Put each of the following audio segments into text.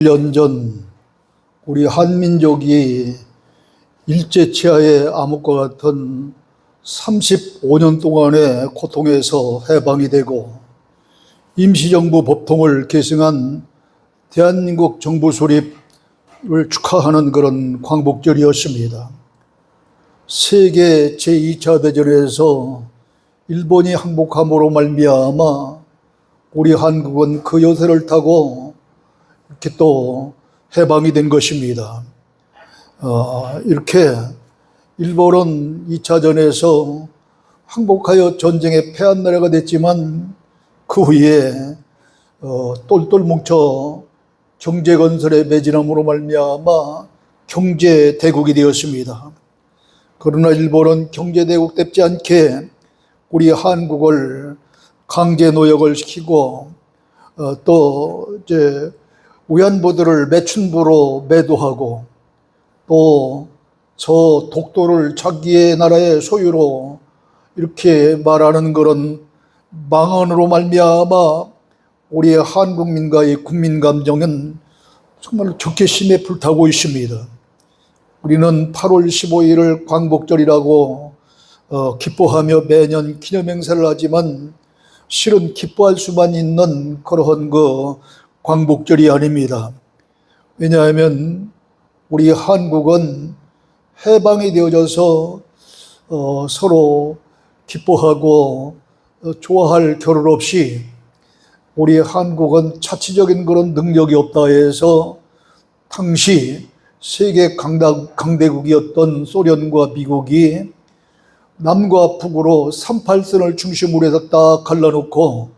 1년 전 우리 한민족이 일제치하의 암흑과 같은 35년 동안의 고통에서 해방이 되고 임시정부 법통을 계승한 대한민국 정부 수립을 축하하는 그런 광복절이었습니다. 세계 제2차 대전에서 일본이 항복함으로 말미암아 우리 한국은 그 요새를 타고 이렇게 또 해방이 된 것입니다. 이렇게 일본은 2차전에서 항복하여 전쟁에 패한 나라가 됐지만 그 후에 똘똘 뭉쳐 경제건설에 매진함으로 말미암아 경제대국이 되었습니다. 그러나 일본은 경제대국답지 않게 우리 한국을 강제노역을 시키고 또 이제 위안부들을 매춘부로 매도하고 또 저 독도를 자기의 나라의 소유로 이렇게 말하는 그런 망언으로 말미암아 우리의 한국민과의 국민 감정은 정말 적개심에 불타고 있습니다. 우리는 8월 15일을 광복절이라고 기뻐하며 매년 기념행사를 하지만 실은 기뻐할 수만 있는 그러한 광복절이 아닙니다. 왜냐하면 우리 한국은 해방이 되어져서 서로 기뻐하고 좋아할 겨를 없이 우리 한국은 자치적인 그런 능력이 없다 해서 당시 세계 강대국이었던 소련과 미국이 남과 북으로 38선을 중심으로 해서 딱 갈라놓고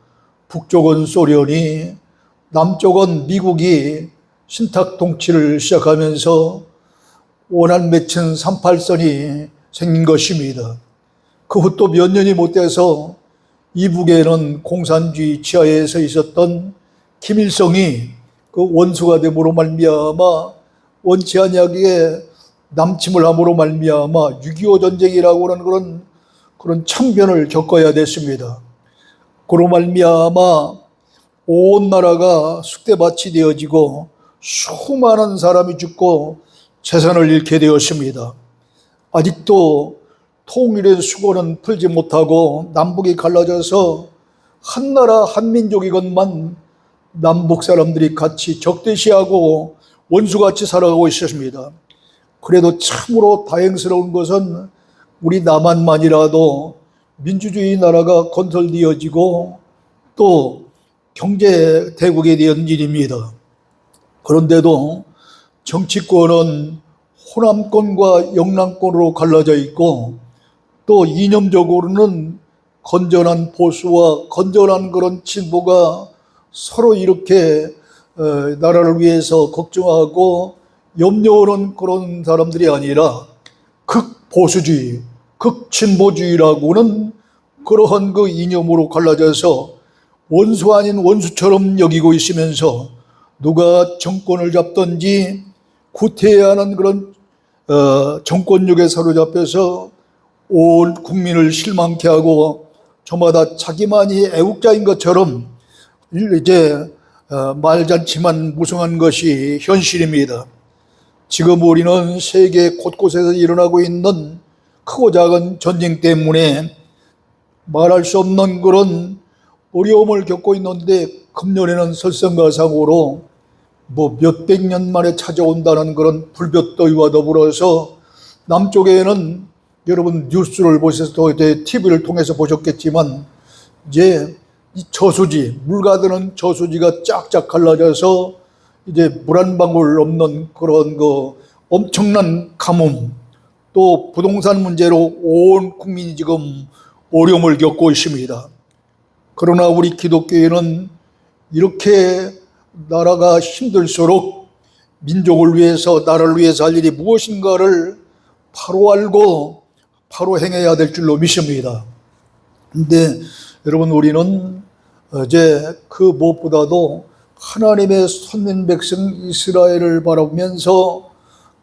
북쪽은 소련이 남쪽은 미국이 신탁 통치를 시작하면서 원한 맺힌 38선이 생긴 것입니다. 그 후 또 몇 년이 못 돼서 이북에는 공산주의 지하에 서 있었던 김일성이 그 원수가 됨으로 말미암아 원치 아니하기에 남침을 함으로 말미암아 6.25 전쟁이라고 하는 그런 참변을 겪어야 됐습니다. 그로 말미암아 온 나라가 쑥대밭이 되어지고 수많은 사람이 죽고 재산을 잃게 되었습니다. 아직도 통일의 수고는 풀지 못하고 남북이 갈라져서 한 나라 한민족이건만 남북 사람들이 같이 적대시하고 원수같이 살아가고 있었습니다. 그래도 참으로 다행스러운 것은 우리 남한만이라도 민주주의 나라가 건설되어지고 또 경제 대국에 대한 일입니다. 그런데도 정치권은 호남권과 영남권으로 갈라져 있고 또 이념적으로는 건전한 보수와 건전한 그런 진보가 서로 이렇게 나라를 위해서 걱정하고 염려하는 그런 사람들이 아니라 극보수주의, 극진보주의라고는 그러한 그 이념으로 갈라져서 원수 아닌 원수처럼 여기고 있으면서 누가 정권을 잡든지 구태해야 하는 그런 정권력에 사로잡혀서 온 국민을 실망케 하고 저마다 자기만이 애국자인 것처럼 이제 말잔치만 무성한 것이 현실입니다. 지금 우리는 세계 곳곳에서 일어나고 있는 크고 작은 전쟁 때문에 말할 수 없는 그런 어려움을 겪고 있는데 금년에는 설상가상으로 몇백 년 만에 찾아온다는 그런 불볕더위와 더불어서 남쪽에는 여러분 뉴스를 보셔서 TV를 통해서 보셨겠지만 이제 이 저수지, 물 가드는 저수지가 쫙쫙 갈라져서 이제 물 한 방울 없는 그런 엄청난 가뭄, 또 부동산 문제로 온 국민이 지금 어려움을 겪고 있습니다. 그러나 우리 기독교회는 이렇게 나라가 힘들수록 민족을 위해서 나라를 위해서 할 일이 무엇인가를 바로 알고 바로 행해야 될 줄로 믿습니다. 그런데 여러분 우리는 이제 그 무엇보다도 하나님의 선민 백성 이스라엘을 바라보면서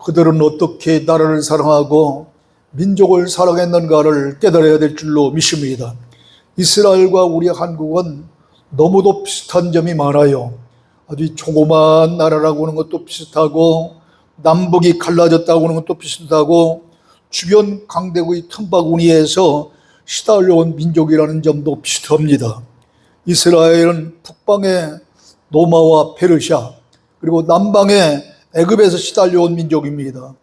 그들은 어떻게 나라를 사랑하고 민족을 사랑했는가를 깨달아야 될 줄로 믿습니다. 이스라엘과 우리 한국은 너무도 비슷한 점이 많아요. 아주 조그마한 나라라고 하는 것도 비슷하고 남북이 갈라졌다고 하는 것도 비슷하고 주변 강대국의 틈바구니에서 시달려온 민족이라는 점도 비슷합니다. 이스라엘은 북방의 로마와 페르시아 그리고 남방의 애굽에서 시달려온 민족입니다.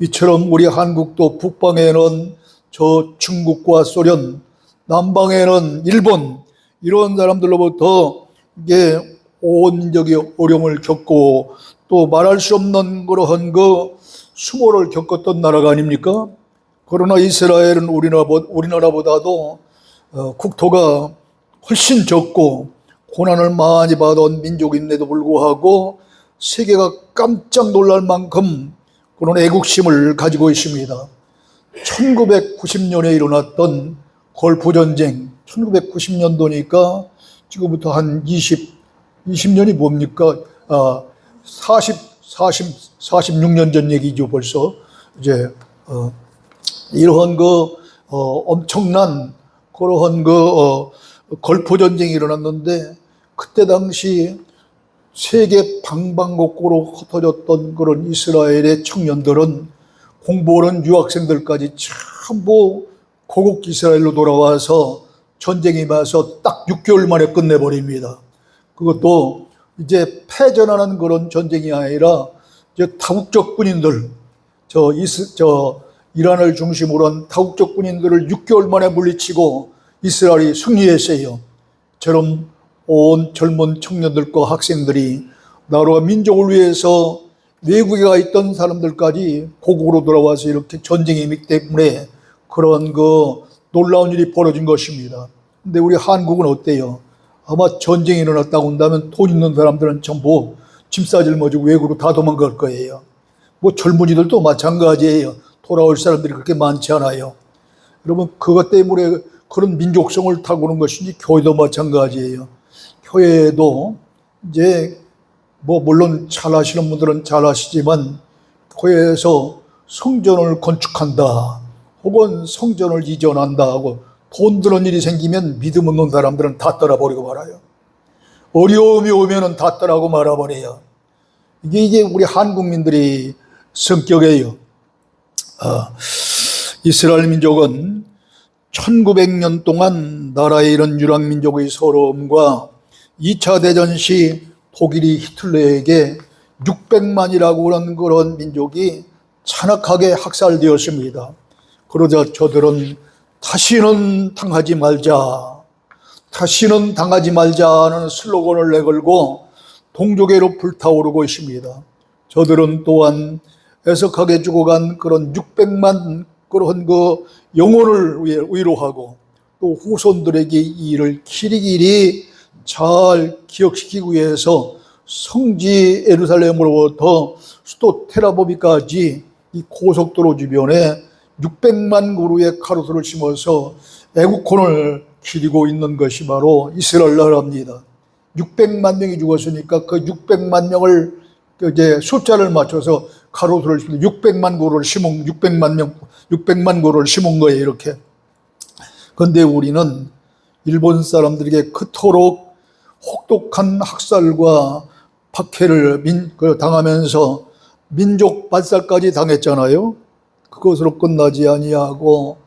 이처럼 우리 한국도 북방에는 저 중국과 소련, 남방에는 일본 이런 사람들로부터 이게 온 민족이 어려움을 겪고 또 말할 수 없는 그러한 그 수모를 겪었던 나라가 아닙니까? 그러나 이스라엘은 우리나라보다도 국토가 훨씬 적고 고난을 많이 받아온 민족임에도 불구하고 세계가 깜짝 놀랄 만큼 그런 애국심을 가지고 있습니다. 1990년에 일어났던 걸프전쟁, 1990년도니까 지금부터 한 20년이 뭡니까? 46년 전 얘기죠, 벌써. 이제, 이러한 엄청난 그러한 걸프전쟁이 일어났는데, 그때 당시 세계 방방곡곡으로 흩어졌던 그런 이스라엘의 청년들은 공부하는 유학생들까지 전부 고국 이스라엘로 돌아와서 전쟁이 와서 딱 6개월 만에 끝내버립니다. 그것도 이제 패전하는 그런 전쟁이 아니라 이제 다국적 군인들, 이란을 중심으로 한 다국적 군인들을 6개월 만에 물리치고 이스라엘이 승리했어요. 저런 온 젊은 청년들과 학생들이 나라와 민족을 위해서 외국에 가 있던 사람들까지 고국으로 돌아와서 이렇게 전쟁이 있기 때문에 그런 놀라운 일이 벌어진 것입니다. 근데 우리 한국은 어때요? 아마 전쟁이 일어났다고 한다면 돈 있는 사람들은 전부 짐 싸질머지고 외국으로 다 도망갈 거예요. 뭐 젊은이들도 마찬가지예요. 돌아올 사람들이 그렇게 많지 않아요. 여러분, 그것 때문에 그런 민족성을 타고는 것인지 교회도 마찬가지예요. 교회에도 이제 물론 잘 하시는 분들은 잘 하시지만 교회에서 성전을 건축한다 혹은 성전을 이전한다 하고 돈 드는 일이 생기면 믿음 없는 사람들은 다 떠나버리고 말아요. 어려움이 오면은 다 떠나고 말아버려요. 이게 우리 한국민들의 성격이에요. 이스라엘 민족은 1900년 동안 나라에 이런 유랑민족의 서러움과 2차 대전 시 독일이 히틀러에게 600만이라고 하는 그런 민족이 잔악하게 학살되었습니다. 그러자 저들은 다시는 당하지 말자는 슬로건을 내걸고 동족애로 불타오르고 있습니다. 저들은 또한 애석하게 죽어간 그런 600만 그런 영혼을 위로하고 또 후손들에게 이 일을 길이길이 잘 기억시키기 위해서 성지 예루살렘으로부터 수도 텔아비브까지 이 고속도로 주변에 600만 그루의 가로수를 심어서 애국혼을 기리고 있는 것이 바로 이스라엘 나라입니다. 600만 명이 죽었으니까 그 600만 명을 이제 숫자를 맞춰서 가로수를 심은 600만 그루를 심은 600만 그루를 심은 거예요, 이렇게. 그런데 우리는 일본 사람들에게 그토록 혹독한 학살과 박해를 당하면서 민족 반살까지 당했잖아요. 그것으로 끝나지 아니하고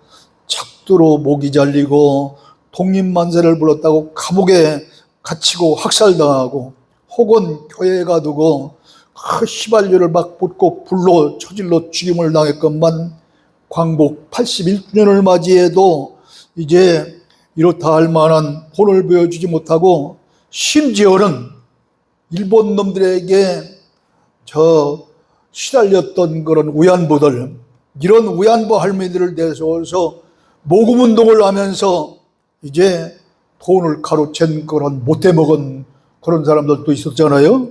착두로 목이 잘리고 독립만세를 불렀다고 감옥에 갇히고 학살당하고 혹은 교회에 가두고 휘발유를 막 붓고 불로 저질러 죽임을 당했건만 광복 81주년을 맞이해도 이제 이렇다 할 만한 본을 보여주지 못하고 심지어는 일본 놈들에게 시달렸던 그런 위안부들, 이런 위안부 할머니들을 내세워서 모금운동을 하면서 이제 돈을 가로챈 그런 못해먹은 그런 사람들도 있었잖아요.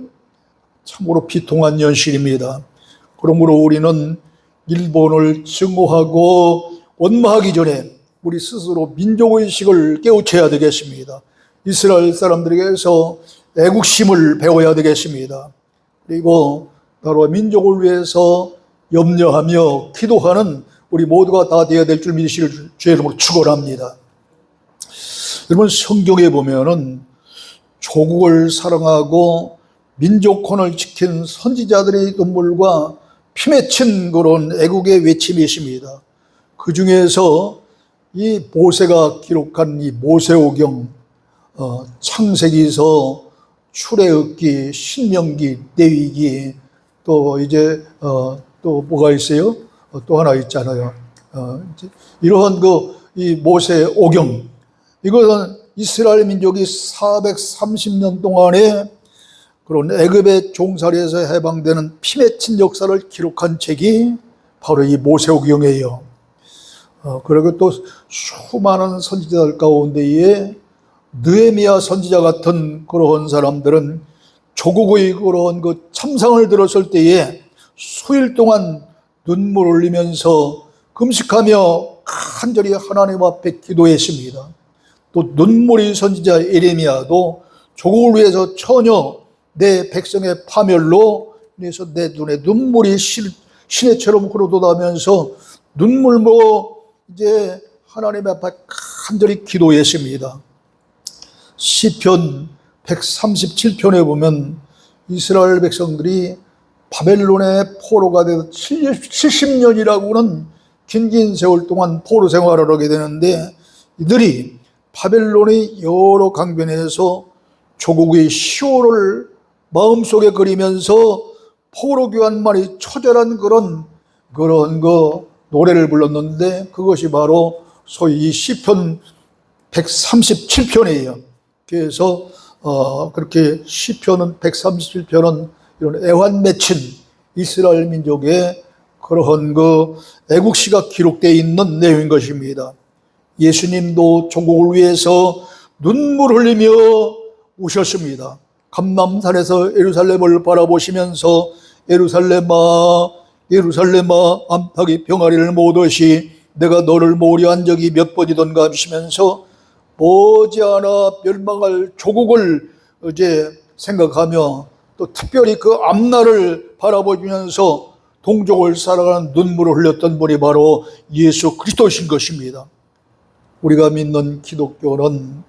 참으로 비통한 현실입니다. 그러므로 우리는 일본을 증오하고 원망하기 전에 우리 스스로 민족의식을 깨우쳐야 되겠습니다. 이스라엘 사람들에게서 애국심을 배워야 되겠습니다. 그리고 나라와 민족을 위해서 염려하며 기도하는 우리 모두가 다 되어야 될 줄 믿으시길 주의 이름으로 축원합니다. 여러분, 성경에 보면은 조국을 사랑하고 민족혼을 지킨 선지자들의 눈물과 피 맺힌 그런 애국의 외침이 있습니다. 그 중에서 이 모세가 기록한 이 모세오경, 창세기서, 출애굽기, 신명기, 레위기, 또 이제 또 뭐가 있어요? 또 하나 있잖아요. 이러한 이 모세오경, 이것은 이스라엘 민족이 430년 동안에 그런 애굽의 종살이에서 해방되는 피 맺힌 역사를 기록한 책이 바로 이 모세오경이에요. 그리고 또 수많은 선지자들 가운데에 느헤미야 선지자 같은 그런 사람들은 조국의 그런 그 참상을 들었을 때에 수일 동안 눈물 흘리면서 금식하며 간절히 하나님 앞에 기도했습니다. 또 눈물의 선지자 에레미야도 조국을 위해서 전혀 내 백성의 파멸로 인해서 내 눈에 눈물이 시내처럼 흐르도다면서 눈물로 이제 하나님 앞에 간절히 기도했습니다. 시편 137편에 보면 이스라엘 백성들이 바벨론의 포로가 되어 70년이라고는 긴 세월 동안 포로 생활을 하게 되는데, 이들이 바벨론의 여러 강변에서 조국의 시호를 마음속에 그리면서 포로 교환만이 처절한 그런 노래를 불렀는데, 그것이 바로 소위 이 시편 137편이에요. 그래서 그렇게 시편은 137편은 이런 애환 맺힌 이스라엘 민족의 그러한 애국시가 기록되어 있는 내용인 것입니다. 예수님도 조국을 위해서 눈물 흘리며 우셨습니다. 감람산에서 예루살렘을 바라보시면서 예루살렘아 예루살렘아 안팎의 병아리를 모으듯이 내가 너를 모으려 한 적이 몇 번이던가 하시면서 머지않아 멸망할 조국을 이제 생각하며 또 특별히 그 앞날을 바라보면서 동족을 살아가는 눈물을 흘렸던 분이 바로 예수 그리스도이신 것입니다. 우리가 믿는 기독교는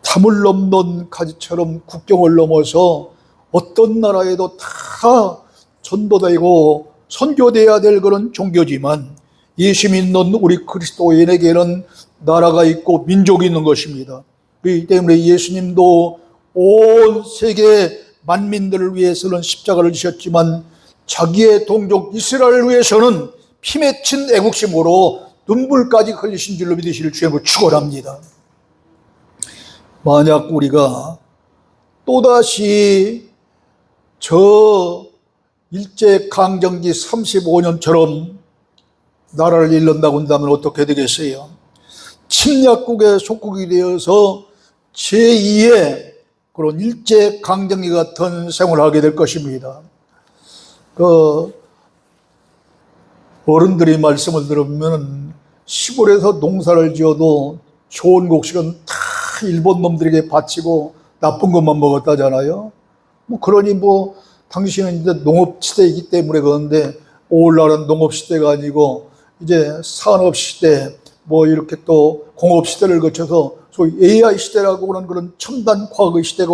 담을 넘는 가지처럼 국경을 넘어서 어떤 나라에도 다 전도되고 선교되어야 될 그런 종교지만, 예수 믿는 우리 그리스도인에게는 나라가 있고 민족이 있는 것입니다. 그렇기 때문에 예수님도 온 세계 만민들을 위해서는 십자가를 지셨지만 자기의 동족 이스라엘을 위해서는 피 맺힌 애국심으로 눈물까지 흘리신 줄로 믿으실 주님을 축원합니다. 만약 우리가 또다시 저 일제강점기 35년처럼 나라를 잃는다고 한다면 어떻게 되겠어요? 침략국의 속국이 되어서 제2의 그런 일제강점기 같은 생활을 하게 될 것입니다. 어른들이 말씀을 들으면 시골에서 농사를 지어도 좋은 곡식은 다 일본 놈들에게 바치고 나쁜 것만 먹었다잖아요. 그러니 당신은 이제 농업시대이기 때문에 그런데, 오늘날은 농업시대가 아니고 이제 산업시대, 이렇게 또 공업시대를 거쳐서 소위 AI 시대라고 하는 그런 첨단 과학의 시대가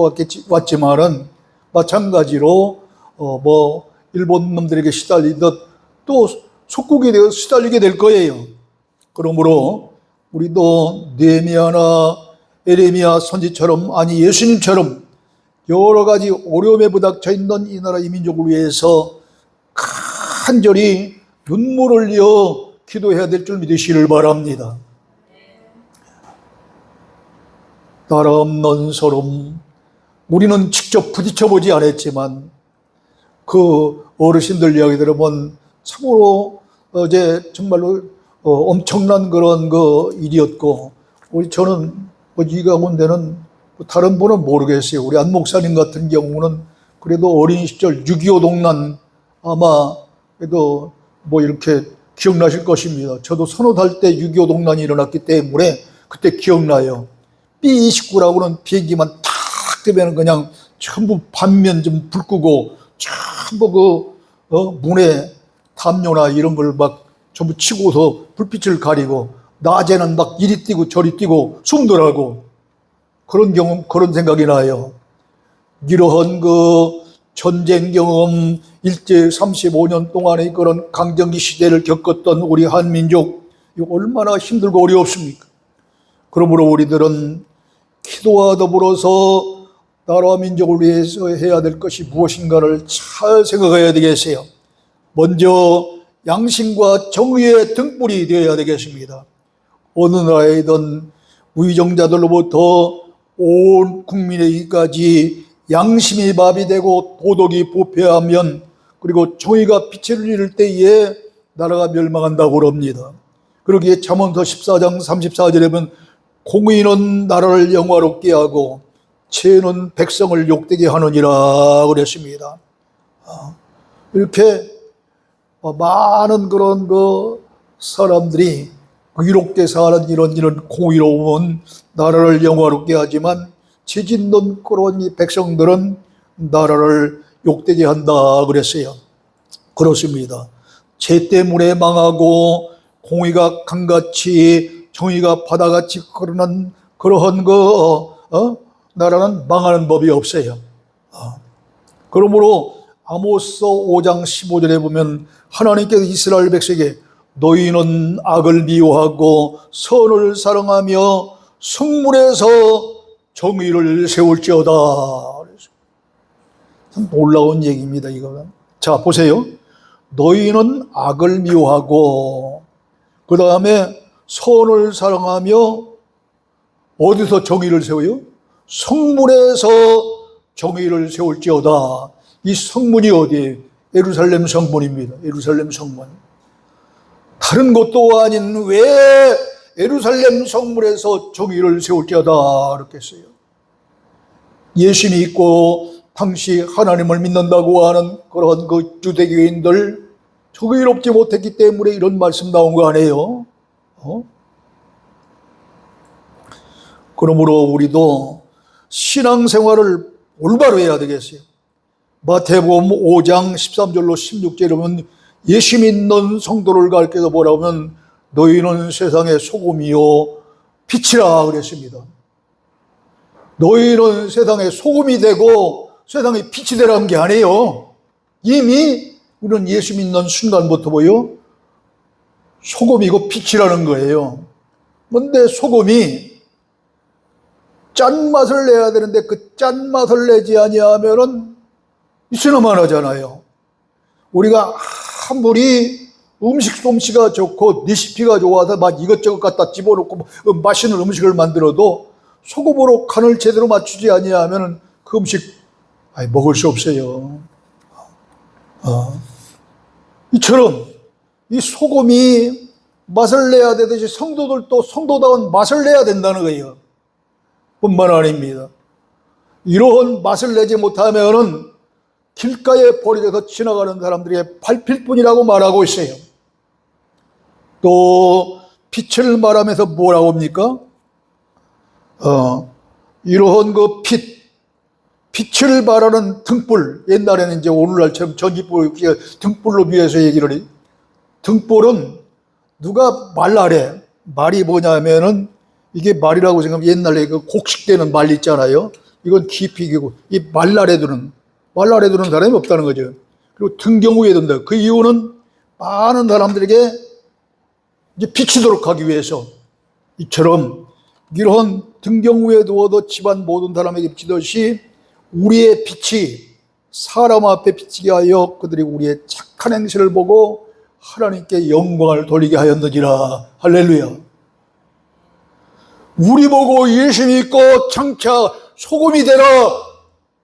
왔지만은 마찬가지로 일본 놈들에게 시달리듯 또 속국이 되어 시달리게 될 거예요. 그러므로 우리도 느헤미야나 에레미야 선지처럼, 아니 예수님처럼 여러 가지 어려움에 부닥쳐 있는 이 나라 이 민족을 위해서 간절히 눈물을 흘려 기도해야 될 줄 믿으시길 바랍니다. 나라 없는 서름, 우리는 직접 부딪혀보지 않았지만 그 어르신들 이야기 들으면 참으로 정말로 엄청난 그런 일이었고, 저는 이 가운데는 다른 분은 모르겠어요. 우리 안 목사님 같은 경우는 그래도 어린 시절 6.25 동란 아마 그래도 이렇게 기억나실 것입니다. 저도 선호할 때 6.25 동란이 일어났기 때문에 그때 기억나요. B-29라고는 비행기만 탁 뜨면 그냥 전부 반면 좀 불 끄고 전부 문에 담요나 이런 걸 전부 치고서 불빛을 가리고, 낮에는 이리 뛰고 저리 뛰고 숨더라고. 그런 생각이 나요. 이러한 전쟁 경험, 일제 35년 동안의 그런 강점기 시대를 겪었던 우리 한민족, 이거 얼마나 힘들고 어려웠습니까? 그러므로 우리들은 기도와 더불어서 나라와 민족을 위해서 해야 될 것이 무엇인가를 잘 생각해야 되겠어요. 먼저 양심과 정의의 등불이 되어야 되겠습니다. 어느 나라이든 위정자들로부터 온 국민에게까지 양심이 마비되고 도덕이 부패하면, 그리고 정의가 빛을 잃을 때에 나라가 멸망한다고 그럽니다. 그러기에 잠언서 14장 34절에 보면 공의는 나라를 영화롭게 하고 죄는 백성을 욕되게 하느니라 그랬습니다. 이렇게 많은 그런 사람들이 의롭게 사는 이런 공의로움은 나라를 영화롭게 하지만 죄 짓는 그런 이 백성들은 나라를 욕되게 한다 그랬어요. 그렇습니다. 죄 때문에 망하고 공의가 강같이 정의가 바다같이 흐르는 그러한 나라는 망하는 법이 없어요. 그러므로 아모스 5장 15절에 보면 하나님께서 이스라엘 백성에게 너희는 악을 미워하고 선을 사랑하며 성문에서 정의를 세울지어다. 참 놀라운 얘기입니다, 이거는. 자, 보세요. 너희는 악을 미워하고, 그 다음에 선을 사랑하며, 어디서 정의를 세워요? 성문에서 정의를 세울지어다. 이 성문이 어디예요? 예루살렘 성문입니다. 예루살렘 성문. 다른 곳도 아닌 왜 예루살렘 성문에서 정의를 세울지어다 이렇게 했어요. 예수 믿고 당시 하나님을 믿는다고 하는 그런 유대교인들 정의롭지 못했기 때문에 이런 말씀 나온 거 아니에요? 그러므로 우리도 신앙생활을 올바로 해야 되겠어요. 마태복음 5장 13절로 16절에 보면 예수 믿는 성도를 가르쳐서 뭐라고 하면 너희는 세상의 소금이요 빛이라 그랬습니다. 너희는 세상의 소금이 되고 세상의 빛이 되라는 게 아니에요. 이미 우리는 예수 믿는 순간부터 뭐요? 소금이고 빛이라는 거예요. 그런데 소금이 짠맛을 내야 되는데 그 짠맛을 내지 아니하면은 있으나만 하잖아요. 우리가 아무리 음식 솜씨가 좋고 레시피가 좋아서 막 이것저것 갖다 집어넣고 맛있는 음식을 만들어도 소금으로 간을 제대로 맞추지 아니하면 그 음식 먹을 수 없어요. 이처럼 이 소금이 맛을 내야 되듯이 성도들도 성도다운 맛을 내야 된다는 거예요. 뿐만 아닙니다. 이러한 맛을 내지 못하면은 길가에 버려져서 지나가는 사람들에게 밟힐 뿐이라고 말하고 있어요. 또 빛을 말하면서 뭐라고 합니까? 이러한 빛을 말하는 등불, 옛날에는 이제 오늘날처럼 전기불, 등불로 위해서 얘기를 해요. 등불은 누가 말하래. 말이 뭐냐면은 이게 말이라고 생각하면 옛날에 그 곡식되는 말 있잖아요. 이건 기피기고 이 말날에 두는 사람이 없다는 거죠. 그리고 등경 위에 둔다. 그 이유는 많은 사람들에게 이제 비치도록 하기 위해서 이처럼 이런 등경 위에 두어도 집안 모든 사람에게 비치듯이 우리의 빛이 사람 앞에 비치게 하여 그들이 우리의 착한 행실을 보고 하나님께 영광을 돌리게 하였느니라. 할렐루야. 우리 보고 예수 믿고 장차 소금이 되라,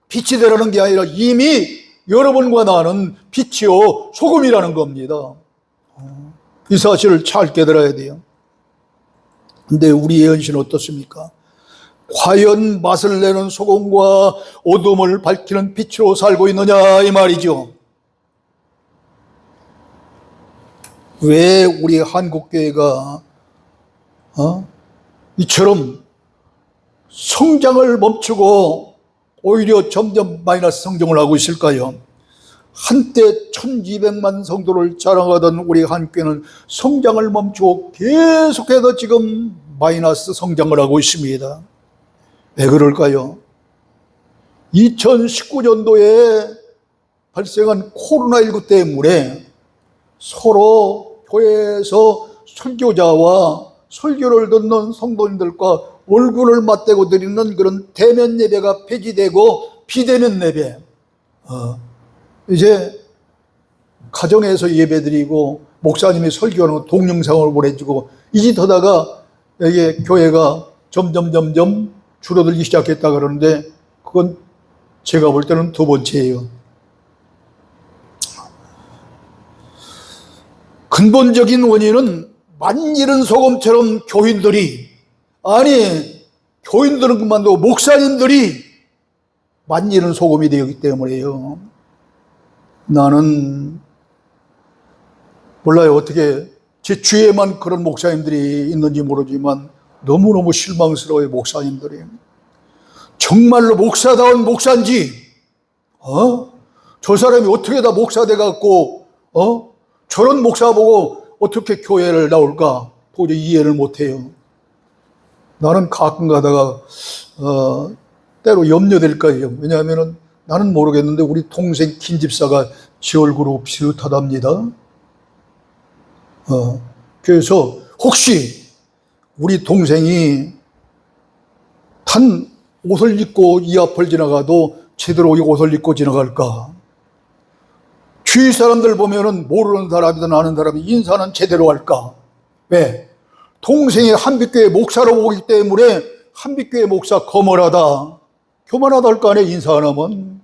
빛이 되라는 게 아니라 이미 여러분과 나는 빛이요 소금이라는 겁니다. 이 사실을 잘 깨달아야 돼요. 근데 우리의 현실은 어떻습니까? 과연 맛을 내는 소금과 어둠을 밝히는 빛으로 살고 있느냐 이 말이죠. 왜 우리 한국교회가 이처럼 성장을 멈추고 오히려 점점 마이너스 성장을 하고 있을까요? 한때 1200만 성도를 자랑하던 우리 한교회는 성장을 멈추고 계속해서 지금 마이너스 성장을 하고 있습니다. 왜 그럴까요? 2019년도에 발생한 코로나19 때문에 서로 교회에서 설교자와 설교를 듣는 성도님들과 얼굴을 맞대고 드리는 그런 대면 예배가 폐지되고 비대면 예배, 이제 가정에서 예배드리고 목사님이 설교하는 동영상을 보내주고 이 짓 하다가 이게 교회가 점점 줄어들기 시작했다 그러는데 그건 제가 볼 때는 두 번째예요. 근본적인 원인은 만일은 소금처럼 교인들은 그만두고 목사님들이 만일은 소금이 되었기 때문에요. 나는 몰라요. 어떻게 제 주위에만 그런 목사님들이 있는지 모르지만 너무너무 실망스러워요. 목사님들이 정말로 목사다운 목사인지 저 사람이 어떻게 다 목사 돼갖고 저런 목사 보고 어떻게 교회를 나올까 도저히 이해를 못해요. 나는 가끔 가다가 때로 염려될 거예요. 왜냐하면 나는 모르겠는데 우리 동생 김집사가 지 얼굴하고 비슷하답니다. 그래서 혹시 우리 동생이 단 옷을 입고 이 앞을 지나가도 제대로 이 옷을 입고 지나갈까? 주위 사람들 보면은 모르는 사람이든 아는 사람이 인사는 제대로 할까? 왜? 동생이 한빛교회 목사로 오기 때문에 한빛교회 목사 거멀하다, 교만하다 할 거 아니에요, 인사 안 하면.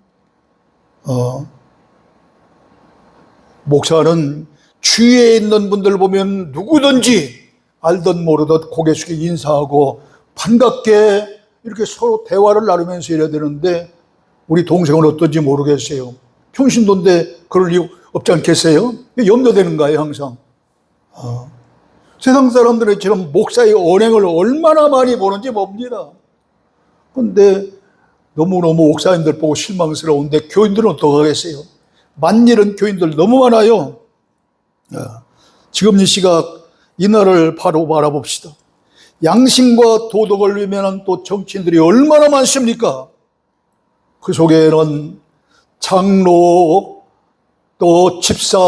목사는 주위에 있는 분들 보면 누구든지 알든 모르든 고개 숙여 인사하고 반갑게 이렇게 서로 대화를 나누면서 이래야 되는데 우리 동생은 어떤지 모르겠어요. 평신도인데 그럴 이유 없지 않겠어요? 염려되는 거예요, 항상. 세상 사람들은 지금 목사의 언행을 얼마나 많이 보는지 봅니다. 그런데 너무너무 목사님들 보고 실망스러운데 교인들은 어떡하겠어요? 만일은 교인들 너무 많아요. 지금 이 시각 이 날을 바로 바라봅시다. 양심과 도덕을 위면한 또 정치인들이 얼마나 많습니까? 그 속에는 장로, 또 집사,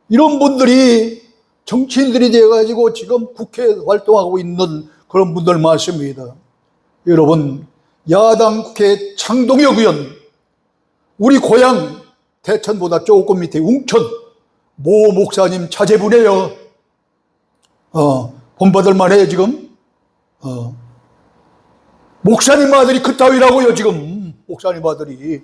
이런 분들이 정치인들이 되어가지고 지금 국회에 활동하고 있는 그런 분들 많습니다. 여러분, 야당 국회 장동혁 의원, 우리 고향 대천보다 조금 밑에 웅천 모 목사님 자제분이에요. 본받을 만해요, 지금. 목사님 아들이 그따위라고요, 지금. 목사님 아들이.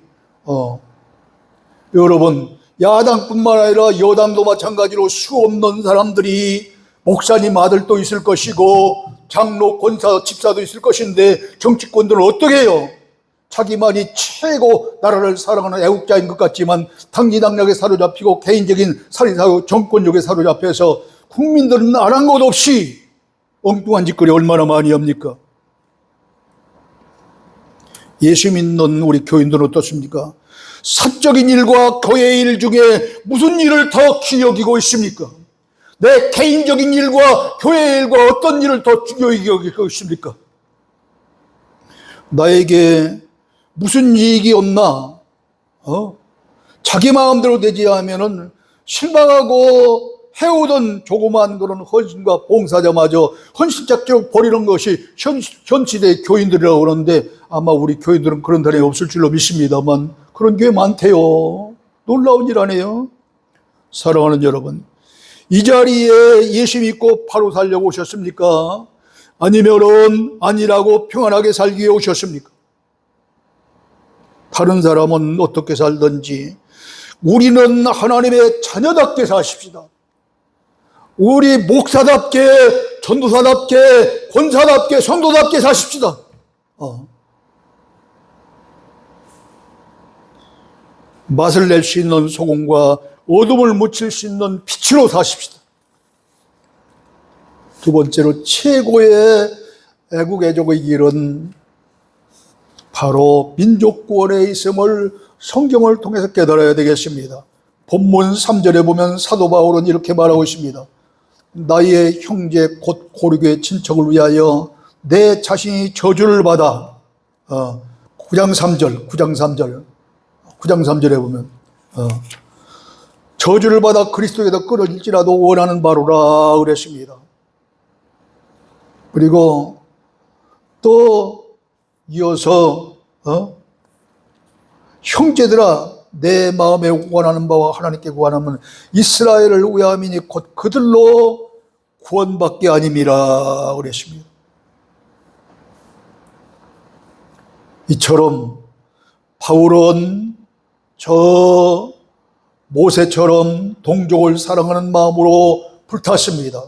여러분, 야당뿐만 아니라 여당도 마찬가지로 수 없는 사람들이 목사님 아들도 있을 것이고 장로, 권사, 집사도 있을 것인데 정치권들은 어떻게 해요? 자기만이 최고 나라를 사랑하는 애국자인 것 같지만 당리당략에 사로잡히고 개인적인 살인사고 정권력에 사로잡혀서 국민들은 안 한 것 없이 엉뚱한 짓거리 얼마나 많이 합니까? 예수 믿는 우리 교인들은 어떻습니까? 사적인 일과 교회의 일 중에 무슨 일을 더 귀히 여기고 있습니까? 내 개인적인 일과 교회의 일과 어떤 일을 더 귀히 여기고 있습니까? 나에게 무슨 이익이 없나? 자기 마음대로 되지 않으면은 실망하고 해오던 조그마한 그런 헌신과 봉사자마저 헌신작적으로 버리는 것이 현 시대의 교인들이라고 그러는데 아마 우리 교인들은 그런 단에 없을 줄로 믿습니다만 그런 교회 많대요. 놀라운 일 아니에요? 사랑하는 여러분, 이 자리에 예수 믿고 바로 살려고 오셨습니까? 아니면은 아니라고 평안하게 살기 위해 오셨습니까? 다른 사람은 어떻게 살든지 우리는 하나님의 자녀답게 사십시다. 우리 목사답게, 전도사답게, 권사답게, 성도답게 사십시다. 맛을 낼 수 있는 소금과 어둠을 묻힐 수 있는 빛으로 사십시다. 두 번째로 최고의 애국 애족의 길은 바로 민족 구원에 있음을 성경을 통해서 깨달아야 되겠습니다. 본문 3절에 보면 사도 바울은 이렇게 말하고 있습니다. 나의 형제 곧 고르교의 친척을 위하여 내 자신이 저주를 받아 9장 3절 9장 3절에 보면 저주를 받아 그리스도에서 끊어질지라도 원하는 바로라 그랬습니다. 그리고 또 이어서 형제들아 내 마음에 원하는 바와 하나님께 구하면 이스라엘을 위함이니 곧 그들로 구원받게 아님이라 그랬습니다. 이처럼 바울은 저 모세처럼 동족을 사랑하는 마음으로 불탔습니다.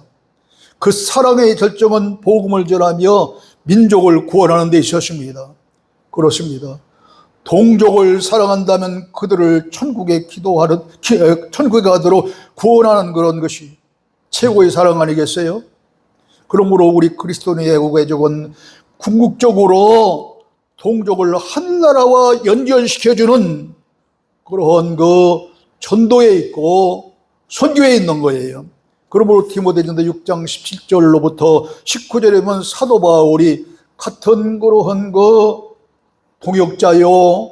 그 사랑의 결정은 복음을 전하며 민족을 구원하는 데 있었습니다. 그렇습니다. 동족을 사랑한다면 그들을 천국에 가도록 구원하는 그런 것이 최고의 사랑 아니겠어요? 그러므로 우리 그리스도인의 애국애적은 궁극적으로 동족을 한 나라와 연결시켜주는 그런 그 전도에 있고 선교에 있는 거예요. 그러므로 디모데전서 6장 17절로부터 19절에 보면 사도 바울이 같은 그러한 그 동역자요,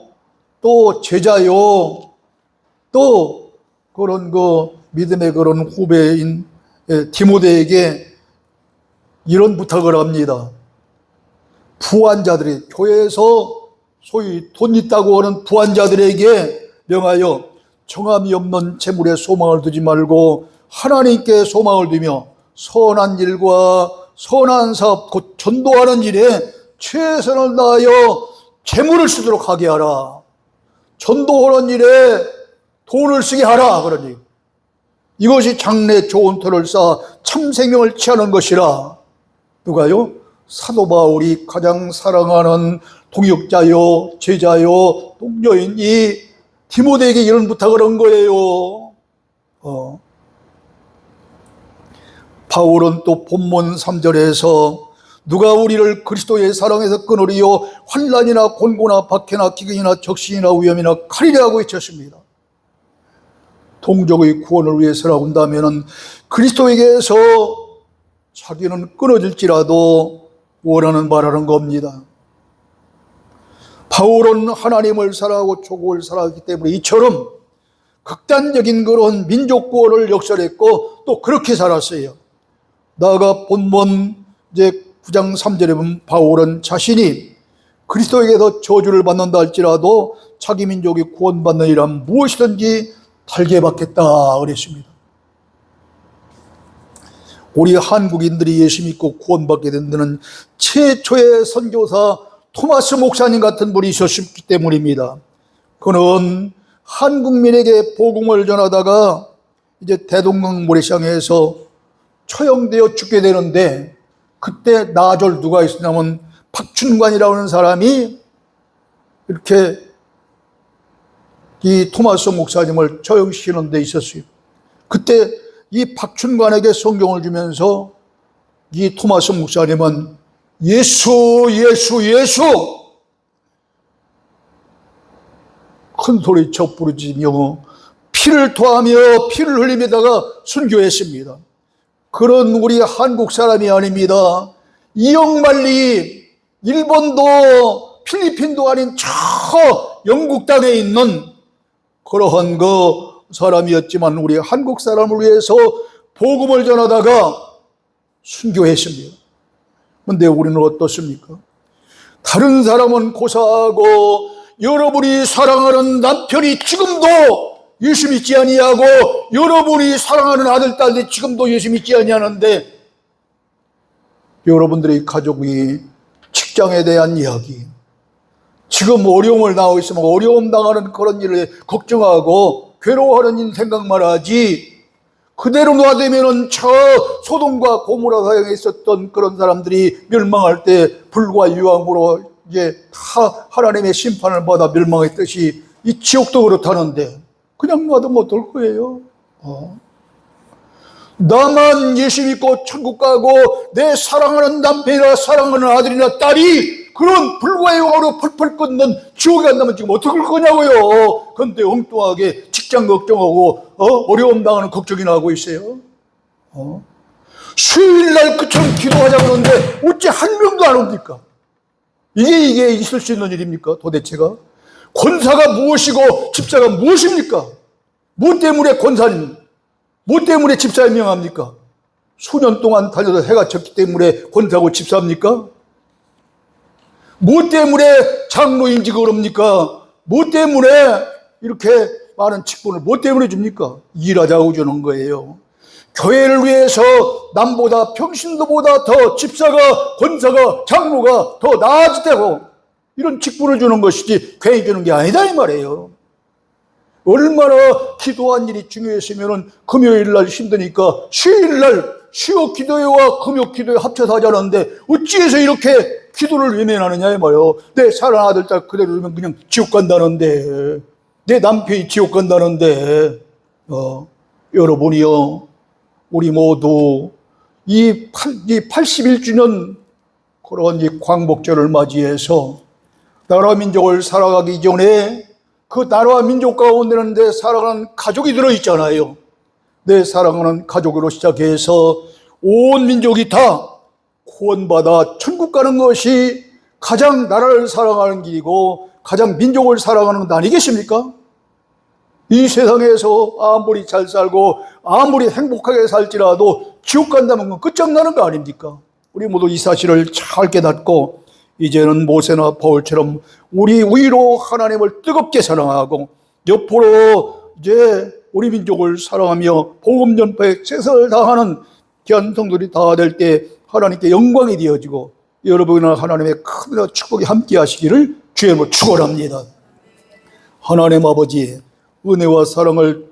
또 제자요, 또 그런 그 믿음의 그런 후배인 디모데에게 이런 부탁을 합니다. 부한자들이 교회에서 소위 돈 있다고 하는 부한자들에게 명하여 정함이 없는 재물에 소망을 두지 말고 하나님께 소망을 두며 선한 일과 선한 사업 곧 전도하는 일에 최선을 다하여 재물을 쓰도록 하게 하라. 전도하는 일에 돈을 쓰게 하라. 그러니 이것이 장래 좋은 터를 쌓아 참 생명을 취하는 것이라. 누가요? 사도 바울이 가장 사랑하는 동역자요, 제자요, 동료인 이 디모데에게 이런 부탁을 한 거예요. 바울은 또 본문 3절에서 누가 우리를 그리스도의 사랑에서 끊으리요 환난이나 곤고나 박해나 기근이나 적신이나 위험이나 칼이라고 외쳤습니다. 동족의 구원을 위해서라고 한다면 그리스도에게서 자기는 끊어질지라도 원하는 바라는 겁니다. 바울은 하나님을 사랑하고 조국을 사랑하기 때문에 이처럼 극단적인 그런 민족 구원을 역설했고 또 그렇게 살았어요. 나아가 본문 이제 9장 3절에 보면 바울은 자신이 그리스도에게서 저주를 받는다 할지라도 자기 민족이 구원받는 일은 무엇이든지 달게 받겠다 그랬습니다. 우리 한국인들이 예수 믿고 구원받게 된 데는 최초의 선교사 토마스 목사님 같은 분이 있었기 때문입니다. 그는 한국민에게 복음을 전하다가 이제 대동강 모래시장에서 처형되어 죽게 되는데 그때 나아줄 누가 있었냐면 박춘관이라는 사람이 이렇게 이 토마스 목사님을 처형시키는 데 있었어요. 그때 이 박춘관에게 성경을 주면서 이 토마스 목사님은 예수 큰 소리쳐 부르짖으며 피를 토하며 피를 흘리면다가 순교했습니다. 그런 우리 한국 사람이 아닙니다. 이영만리 일본도 필리핀도 아닌 저 영국 땅에 있는 그러한 그 사람이었지만 우리 한국 사람을 위해서 복음을 전하다가 순교했습니다. 그런데 우리는 어떻습니까? 다른 사람은 고사하고 여러분이 사랑하는 남편이 지금도 예수 믿지 아니하고 여러분이 사랑하는 아들, 딸이 지금도 예수 믿지 아니하는데 여러분들의 가족이 직장에 대한 이야기, 지금 어려움을 당하고 있으면 어려움 당하는 그런 일을 걱정하고 괴로워하는 일 생각만 하지 그대로 놔두면은 저 소돔과 고모라 사형에 있었던 그런 사람들이 멸망할 때 불과 유황으로 이제 다 하나님의 심판을 받아 멸망했듯이 이 지옥도 그렇다는데 그냥 놔두면 어떨 거예요? 나만 예수 믿고 천국 가고 내 사랑하는 남편이나 사랑하는 아들이나 딸이 그런 불과 유황으로 펄펄 끓는 지옥에 간다면 지금 어떻게 할 거냐고요. 그런데 엉뚱하게 직장 걱정하고 어려움 당하는 걱정이나 하고 있어요. 수요일날 그처럼 기도하자 그러는데 어째 한 명도 안 옵니까? 이게 있을 수 있는 일입니까? 도대체가? 권사가 무엇이고 집사가 무엇입니까? 무엇 때문에 권사님, 무엇 때문에 집사에 명합니까? 수년 동안 다녀도 해가 졌기 때문에 권사고 집사입니까? 무엇 때문에 장로인직을 합니까? 무엇 때문에 이렇게 많은 직분을 무엇 때문에 줍니까? 일하자고 주는 거예요. 교회를 위해서 남보다 평신도보다 더 집사가, 권사가, 장로가 더 나아지다고 이런 직분을 주는 것이지 괜히 주는 게 아니다 이 말이에요. 얼마나 기도한 일이 중요했으면 금요일 날 힘드니까 수요일 날 수요 기도회와 금요 기도회 합쳐서 하자는데 어찌해서 이렇게 기도를 외면하느냐 이 말이에요. 내 사랑하는 아들 딸 그대로 두면 그냥 지옥 간다는데, 내 남편이 지옥 간다는데, 여러분이요, 우리 모두 이 81주년 그런 이 광복절을 맞이해서 나라와 민족을 살아가기 전에 그 나라와 민족 가운데는 내 사랑하는 가족이 들어있잖아요. 내 사랑하는 가족으로 시작해서 온 민족이 다 구원받아 천국 가는 것이 가장 나라를 사랑하는 길이고 가장 민족을 사랑하는 것 아니겠습니까? 이 세상에서 아무리 잘 살고 아무리 행복하게 살지라도 지옥 간다면 그건 끝장나는 거 아닙니까? 우리 모두 이 사실을 잘 깨닫고 이제는 모세나 바울처럼 우리 위로 하나님을 뜨겁게 사랑하고 옆으로 이제 우리 민족을 사랑하며 복음 전파에 최선을 다하는 귀한 성도들이 다 될 때 하나님께 영광이 되어지고 여러분과 하나님의 큰 축복이 함께 하시기를 주의 이름으로 축원합니다. 하나님 아버지 은혜와 사랑을